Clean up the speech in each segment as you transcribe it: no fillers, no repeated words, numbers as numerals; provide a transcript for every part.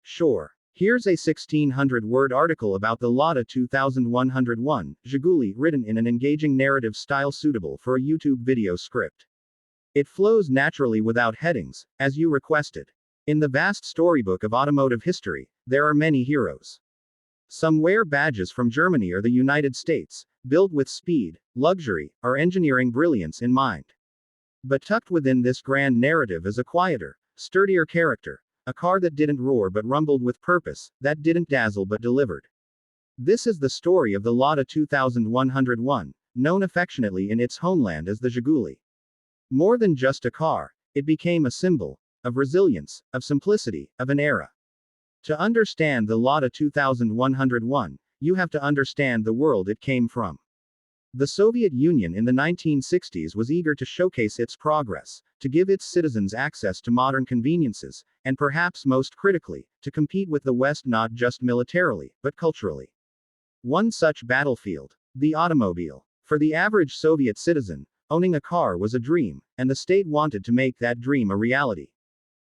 Sure. Here's a 1600-word article about the Lada 2101 Zhiguli written in an engaging narrative style suitable for a YouTube video script. It flows naturally without headings, as you requested. In the vast storybook of automotive history, there are many heroes. Some wear badges from Germany or the United States, built with speed, luxury, or engineering brilliance in mind. But tucked within this grand narrative is a quieter, sturdier character, a car that didn't roar but rumbled with purpose, that didn't dazzle but delivered. This is the story of the Lada 2101, known affectionately in its homeland as the Zhiguli. More than just a car, it became a symbol of resilience, of simplicity, of an era. To understand the Lada 2101, you have to understand the world it came from. The Soviet Union in the 1960s was eager to showcase its progress, to give its citizens access to modern conveniences, and perhaps most critically, to compete with the West not just militarily, but culturally. One such battlefield, the automobile. For the average Soviet citizen, owning a car was a dream, and the state wanted to make that dream a reality.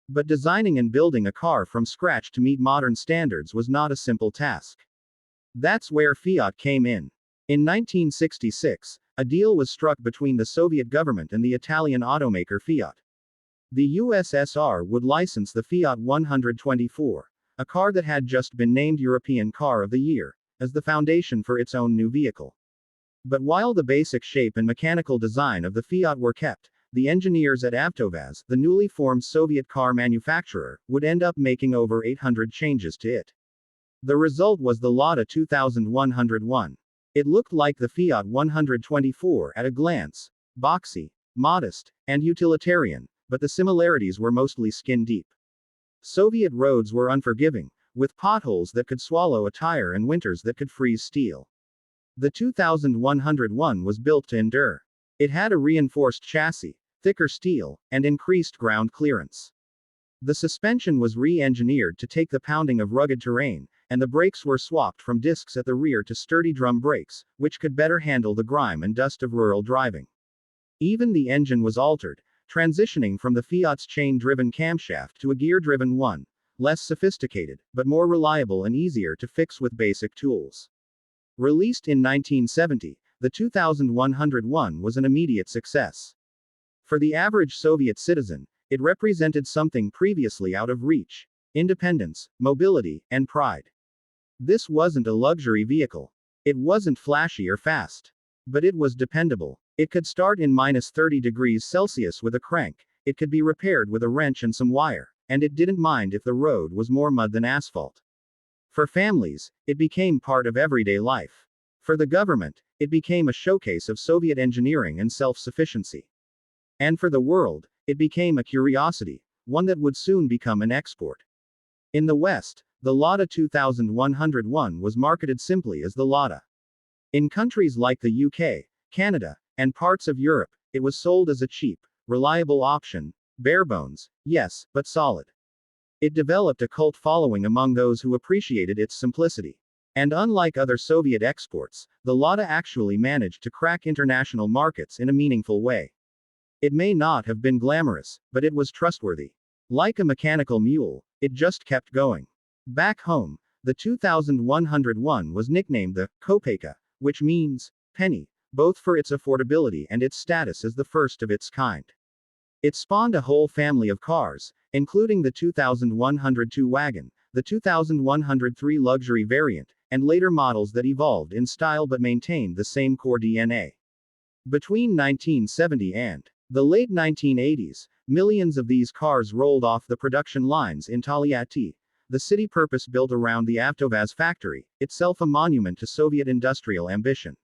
But designing and building a car from scratch to meet modern standards was not a simple task. That's where Fiat came in. In 1966, a deal was struck between the Soviet government and the Italian automaker Fiat. The USSR would license the Fiat 124, a car that had just been named European Car of the Year, as the foundation for its own new vehicle. But while the basic shape and mechanical design of the Fiat were kept, the engineers at AvtoVAZ, the newly formed Soviet car manufacturer, would end up making over 800 changes to it. The result was the Lada 2101. It looked like the Fiat 124 at a glance, boxy, modest, and utilitarian, but the similarities were mostly skin deep. Soviet roads were unforgiving, with potholes that could swallow a tire and winters that could freeze steel. The 2101 was built to endure. It had a reinforced chassis, thicker steel, and increased ground clearance. The suspension was re-engineered to take the pounding of rugged terrain, and the brakes were swapped from discs at the rear to sturdy drum brakes, which could better handle the grime and dust of rural driving. Even the engine was altered, transitioning from the Fiat's chain-driven camshaft to a gear-driven one, less sophisticated, but more reliable and easier to fix with basic tools. Released in 1970, the 2101 was an immediate success. For the average Soviet citizen, it represented something previously out of reach: independence, mobility, and pride. This wasn't a luxury vehicle. It wasn't flashy or fast. But it was dependable. It could start in -30 degrees Celsius with a crank, it could be repaired with a wrench and some wire, and it didn't mind if the road was more mud than asphalt. For families, it became part of everyday life. For the government, it became a showcase of Soviet engineering and self-sufficiency. And for the world, it became a curiosity, one that would soon become an export. In the West, the Lada 2101 was marketed simply as the Lada. In countries like the UK, Canada, and parts of Europe, it was sold as a cheap, reliable option, barebones, yes, but solid. It developed a cult following among those who appreciated its simplicity. And unlike other Soviet exports, the Lada actually managed to crack international markets in a meaningful way. It may not have been glamorous, but it was trustworthy. Like a mechanical mule, it just kept going. Back home, the 2101 was nicknamed the Kopeka, which means penny, both for its affordability and its status as the first of its kind. It spawned a whole family of cars, including the 2102 wagon, the 2103 luxury variant, and later models that evolved in style but maintained the same core DNA. Between 1970 and the late 1980s, millions of these cars rolled off the production lines in Taliati, the city purpose-built around the AvtoVAZ factory, itself a monument to Soviet industrial ambition.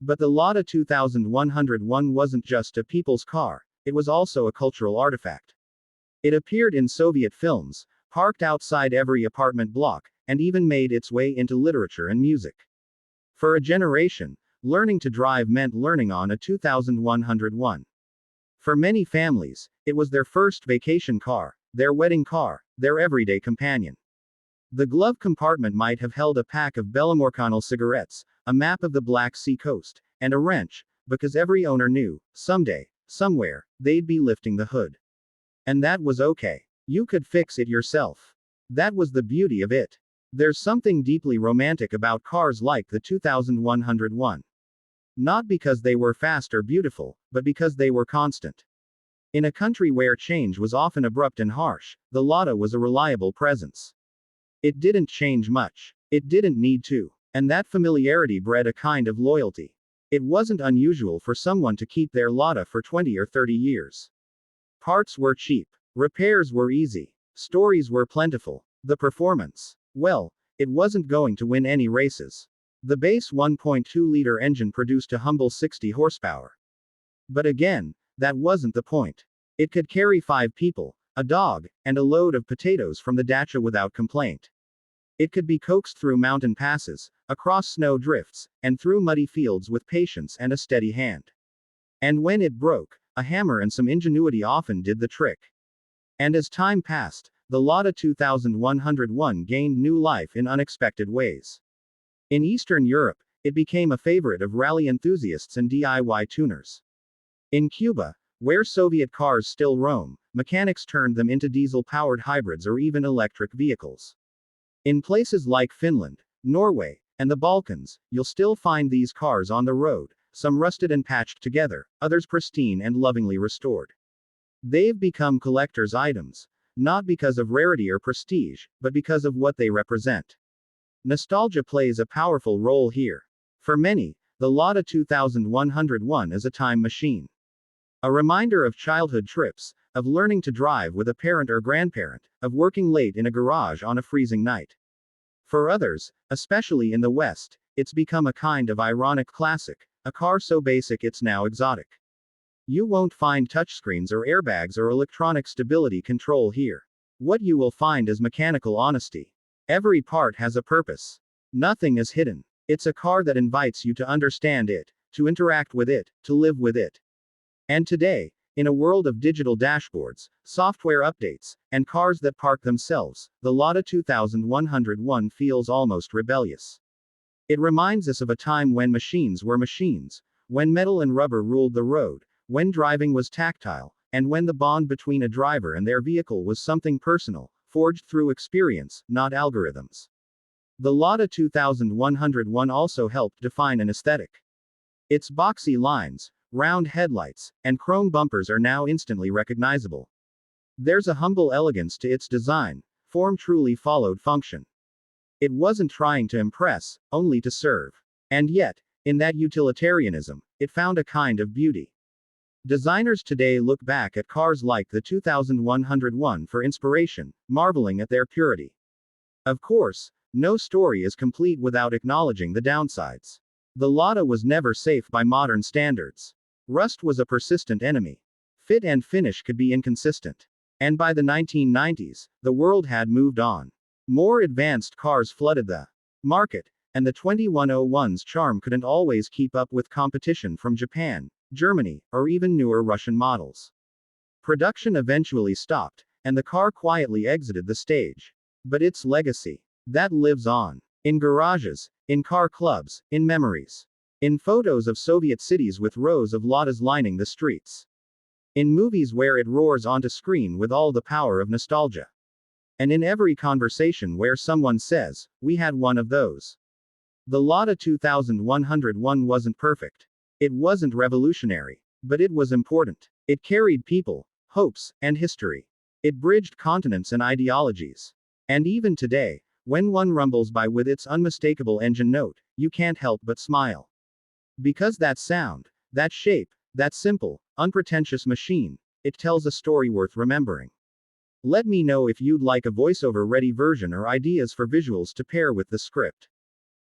But the Lada 2101 wasn't just a people's car, it was also a cultural artifact. It appeared in Soviet films, parked outside every apartment block, and even made its way into literature and music. For a generation, learning to drive meant learning on a 2101. For many families, it was their first vacation car, their wedding car, their everyday companion. The glove compartment might have held a pack of Belomorkanal cigarettes, a map of the Black Sea coast, and a wrench, because every owner knew, someday, somewhere, they'd be lifting the hood. And that was okay. You could fix it yourself. That was the beauty of it. There's something deeply romantic about cars like the 2101. Not because they were fast or beautiful, but because they were constant. In a country where change was often abrupt and harsh, the Lada was a reliable presence. It didn't change much. It didn't need to. And that familiarity bred a kind of loyalty. It wasn't unusual for someone to keep their Lada for 20 or 30 years. Parts were cheap. Repairs were easy. Stories were plentiful. The performance, well, it wasn't going to win any races. The base 1.2-liter engine produced a humble 60 horsepower. But again, that wasn't the point. It could carry 5 people, a dog, and a load of potatoes from the dacha without complaint. It could be coaxed through mountain passes, across snow drifts, and through muddy fields with patience and a steady hand. And when it broke, a hammer and some ingenuity often did the trick. And as time passed, the Lada 2101 gained new life in unexpected ways. In Eastern Europe, it became a favorite of rally enthusiasts and DIY tuners. In Cuba, where Soviet cars still roam, mechanics turned them into diesel-powered hybrids or even electric vehicles. In places like Finland, Norway, and the Balkans, you'll still find these cars on the road, some rusted and patched together, others pristine and lovingly restored. They've become collector's items, not because of rarity or prestige, but because of what they represent. Nostalgia plays a powerful role here. For many, the Lada 2101 is a time machine. A reminder of childhood trips, of learning to drive with a parent or grandparent, of working late in a garage on a freezing night. For others, especially in the West, it's become a kind of ironic classic, a car so basic it's now exotic. You won't find touchscreens or airbags or electronic stability control here. What you will find is mechanical honesty. Every part has a purpose. Nothing is hidden. It's a car that invites you to understand it, to interact with it, to live with it. And today, in a world of digital dashboards, software updates, and cars that park themselves, the Lada 2101 feels almost rebellious. It reminds us of a time when machines were machines, when metal and rubber ruled the road, when driving was tactile, and when the bond between a driver and their vehicle was something personal, forged through experience, not algorithms. The Lada 2101 also helped define an aesthetic. Its boxy lines, round headlights, and chrome bumpers are now instantly recognizable. There's a humble elegance to its design, form truly followed function. It wasn't trying to impress, only to serve. And yet, in that utilitarianism, it found a kind of beauty. Designers today look back at cars like the 2101 for inspiration, marveling at their purity. Of course, no story is complete without acknowledging the downsides. The Lada was never safe by modern standards. Rust was a persistent enemy. Fit and finish could be inconsistent. And by the 1990s, the world had moved on. More advanced cars flooded the market, and the 2101's charm couldn't always keep up with competition from Japan, Germany, or even newer Russian models. Production eventually stopped, and the car quietly exited the stage. But its legacy, that lives on. In garages, in car clubs, in memories. In photos of Soviet cities with rows of Ladas lining the streets. In movies where it roars onto screen with all the power of nostalgia. And in every conversation where someone says, "We had one of those." The Lada 2101 wasn't perfect. It wasn't revolutionary. But it was important. It carried people, hopes, and history. It bridged continents and ideologies. And even today, when one rumbles by with its unmistakable engine note, you can't help but smile. Because that sound, that shape, that simple, unpretentious machine, it tells a story worth remembering. Let me know if you'd like a voiceover-ready version or ideas for visuals to pair with the script.